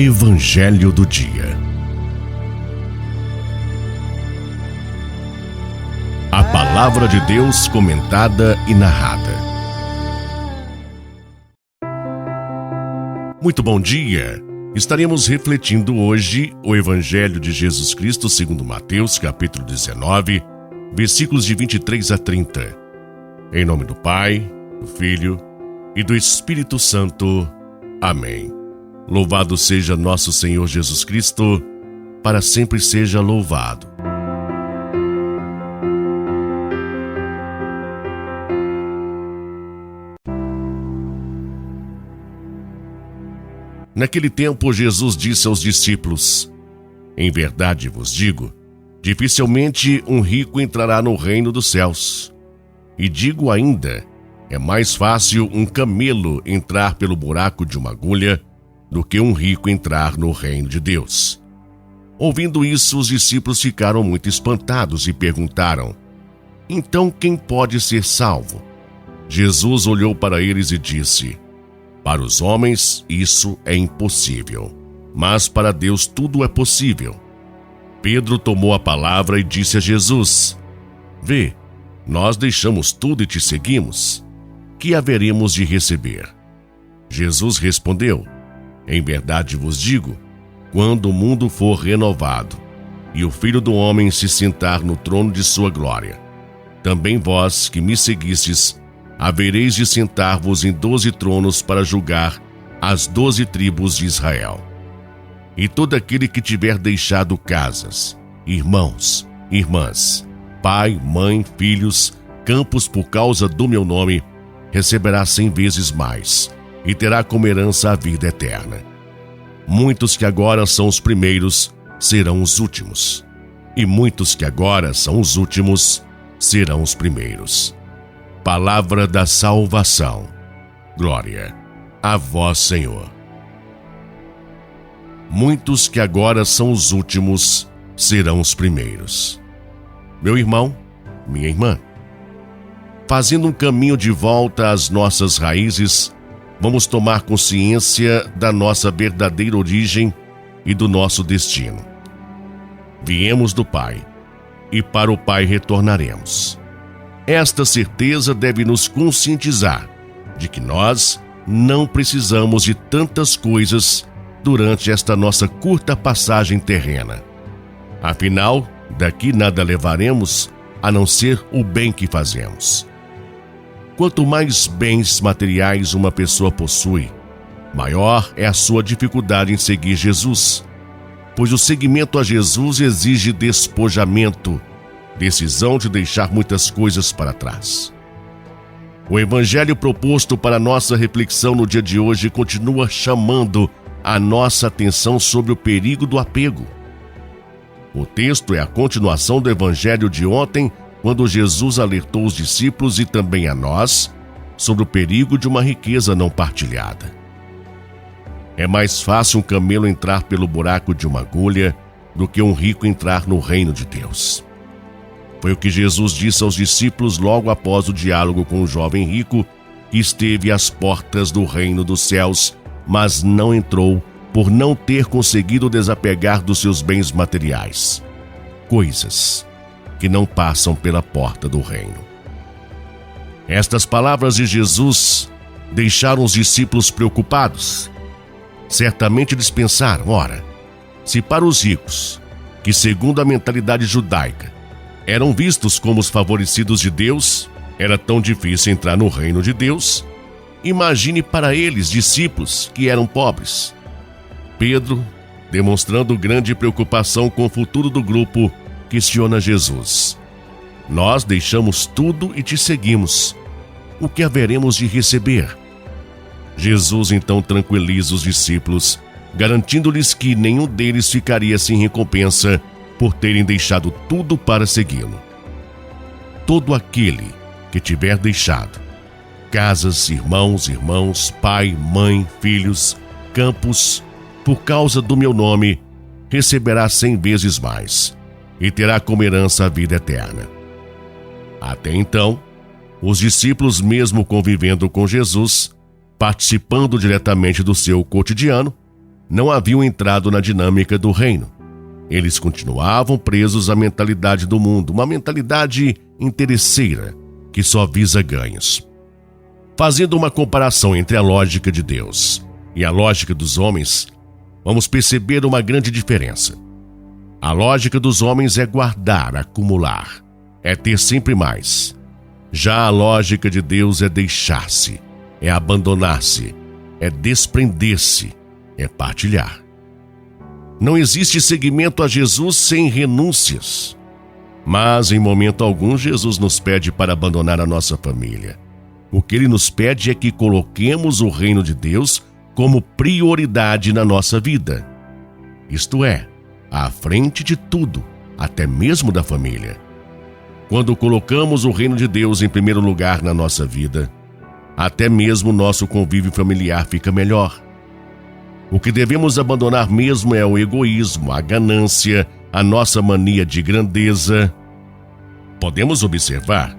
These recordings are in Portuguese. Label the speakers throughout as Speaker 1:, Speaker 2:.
Speaker 1: Evangelho do Dia. A Palavra de Deus comentada e narrada. Muito bom dia! Estaremos refletindo hoje o Evangelho de Jesus Cristo segundo Mateus, capítulo 19, versículos de 23 a 30. Em nome do Pai, do Filho e do Espírito Santo. Amém. Louvado seja nosso Senhor Jesus Cristo, para sempre seja louvado. Naquele tempo, Jesus disse aos discípulos: Em verdade vos digo, dificilmente um rico entrará no reino dos céus. E digo ainda, é mais fácil um camelo entrar pelo buraco de uma agulha do que um rico entrar no reino de Deus. Ouvindo isso, os discípulos ficaram muito espantados e perguntaram: Então quem pode ser salvo? Jesus olhou para eles e disse: Para os homens isso é impossível, mas para Deus tudo é possível. Pedro tomou a palavra e disse a Jesus: Vê, nós deixamos tudo e te seguimos. Que haveremos de receber? Jesus respondeu: Em verdade vos digo, quando o mundo for renovado e o Filho do Homem se sentar no trono de sua glória, também vós que me seguistes, havereis de sentar-vos em 12 tronos para julgar as 12 tribos de Israel. E todo aquele que tiver deixado casas, irmãos, irmãs, pai, mãe, filhos, campos por causa do meu nome, receberá 100 vezes mais, e terá como herança a vida eterna. Muitos que agora são os primeiros serão os últimos, e muitos que agora são os últimos serão os primeiros. Palavra da salvação. Glória a vós, Senhor. Muitos que agora são os últimos serão os primeiros. Meu irmão, minha irmã, fazendo um caminho de volta às nossas raízes, vamos tomar consciência da nossa verdadeira origem e do nosso destino. Viemos do Pai, e para o Pai retornaremos. Esta certeza deve nos conscientizar de que nós não precisamos de tantas coisas durante esta nossa curta passagem terrena. Afinal, daqui nada levaremos a não ser o bem que fazemos. Quanto mais bens materiais uma pessoa possui, maior é a sua dificuldade em seguir Jesus, pois o seguimento a Jesus exige despojamento, decisão de deixar muitas coisas para trás. O evangelho proposto para nossa reflexão no dia de hoje continua chamando a nossa atenção sobre o perigo do apego. O texto é a continuação do evangelho de ontem, quando Jesus alertou os discípulos e também a nós sobre o perigo de uma riqueza não partilhada. É mais fácil um camelo entrar pelo buraco de uma agulha do que um rico entrar no reino de Deus. Foi o que Jesus disse aos discípulos logo após o diálogo com o jovem rico que esteve às portas do reino dos céus, mas não entrou por não ter conseguido desapegar dos seus bens materiais. Coisas que não passam pela porta do reino. Estas palavras de Jesus deixaram os discípulos preocupados. Certamente eles pensaram: ora, se para os ricos, que segundo a mentalidade judaica, eram vistos como os favorecidos de Deus, era tão difícil entrar no reino de Deus, imagine para eles, discípulos, que eram pobres. Pedro, demonstrando grande preocupação com o futuro do grupo, questiona Jesus: Nós deixamos tudo e te seguimos. O que haveremos de receber? Jesus então tranquiliza os discípulos, garantindo-lhes que nenhum deles ficaria sem recompensa por terem deixado tudo para segui-lo. Todo aquele que tiver deixado casas, irmãos, pai, mãe, filhos, campos, por causa do meu nome, receberá 100 vezes mais, e terá como herança a vida eterna. Até então, os discípulos, mesmo convivendo com Jesus, participando diretamente do seu cotidiano, não haviam entrado na dinâmica do reino. Eles continuavam presos à mentalidade do mundo, uma mentalidade interesseira que só visa ganhos. Fazendo uma comparação entre a lógica de Deus e a lógica dos homens, vamos perceber uma grande diferença. A lógica dos homens é guardar, acumular, é ter sempre mais. Já a lógica de Deus é deixar-se, é abandonar-se, é desprender-se, é partilhar. Não existe seguimento a Jesus sem renúncias. Mas, em momento algum, Jesus nos pede para abandonar a nossa família. O que Ele nos pede é que coloquemos o reino de Deus como prioridade na nossa vida. Isto é, à frente de tudo, até mesmo da família. Quando colocamos o reino de Deus em primeiro lugar na nossa vida, até mesmo o nosso convívio familiar fica melhor. O que devemos abandonar mesmo é o egoísmo, a ganância, a nossa mania de grandeza. Podemos observar,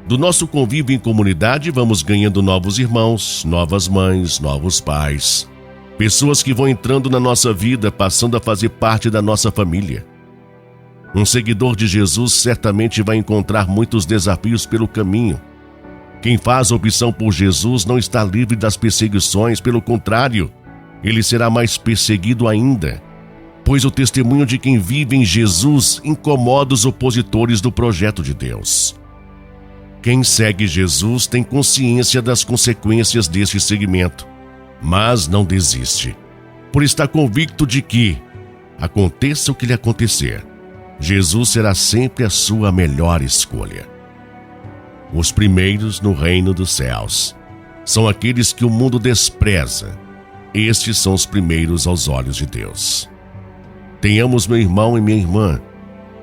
Speaker 1: do nosso convívio em comunidade vamos ganhando novos irmãos, novas mães, novos pais, pessoas que vão entrando na nossa vida, passando a fazer parte da nossa família. Um seguidor de Jesus certamente vai encontrar muitos desafios pelo caminho. Quem faz a opção por Jesus não está livre das perseguições, pelo contrário, ele será mais perseguido ainda, pois o testemunho de quem vive em Jesus incomoda os opositores do projeto de Deus. Quem segue Jesus tem consciência das consequências deste seguimento, mas não desiste, por estar convicto de que, aconteça o que lhe acontecer, Jesus será sempre a sua melhor escolha. Os primeiros no reino dos céus são aqueles que o mundo despreza. Estes são os primeiros aos olhos de Deus. Tenhamos, meu irmão e minha irmã,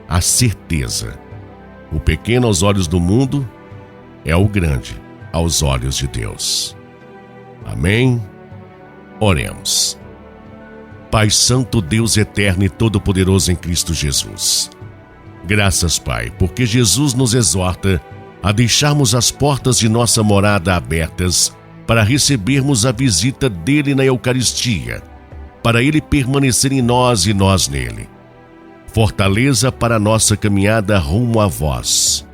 Speaker 1: a certeza: o pequeno aos olhos do mundo é o grande aos olhos de Deus. Amém? Oremos. Pai Santo, Deus eterno e todo-poderoso em Cristo Jesus. Graças, Pai, porque Jesus nos exorta a deixarmos as portas de nossa morada abertas para recebermos a visita dele na Eucaristia, para ele permanecer em nós e nós nele. Fortaleza para nossa caminhada rumo a vós,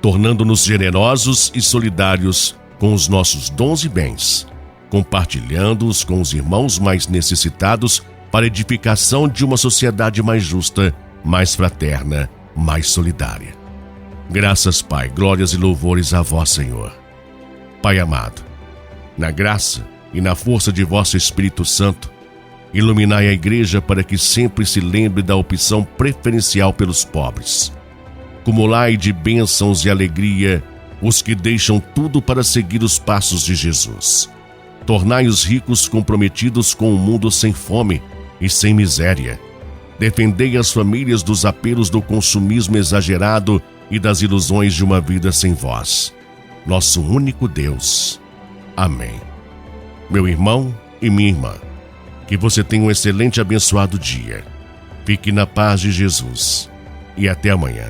Speaker 1: tornando-nos generosos e solidários com os nossos dons e bens, compartilhando-os com os irmãos mais necessitados para a edificação de uma sociedade mais justa, mais fraterna, mais solidária. Graças, Pai, glórias e louvores a vós, Senhor. Pai amado, na graça e na força de vosso Espírito Santo, iluminai a Igreja para que sempre se lembre da opção preferencial pelos pobres. Cumulai de bênçãos e alegria os que deixam tudo para seguir os passos de Jesus. Tornai os ricos comprometidos com um mundo sem fome e sem miséria. Defendei as famílias dos apelos do consumismo exagerado e das ilusões de uma vida sem vós, nosso único Deus. Amém. Meu irmão e minha irmã, que você tenha um excelente e abençoado dia. Fique na paz de Jesus e até amanhã.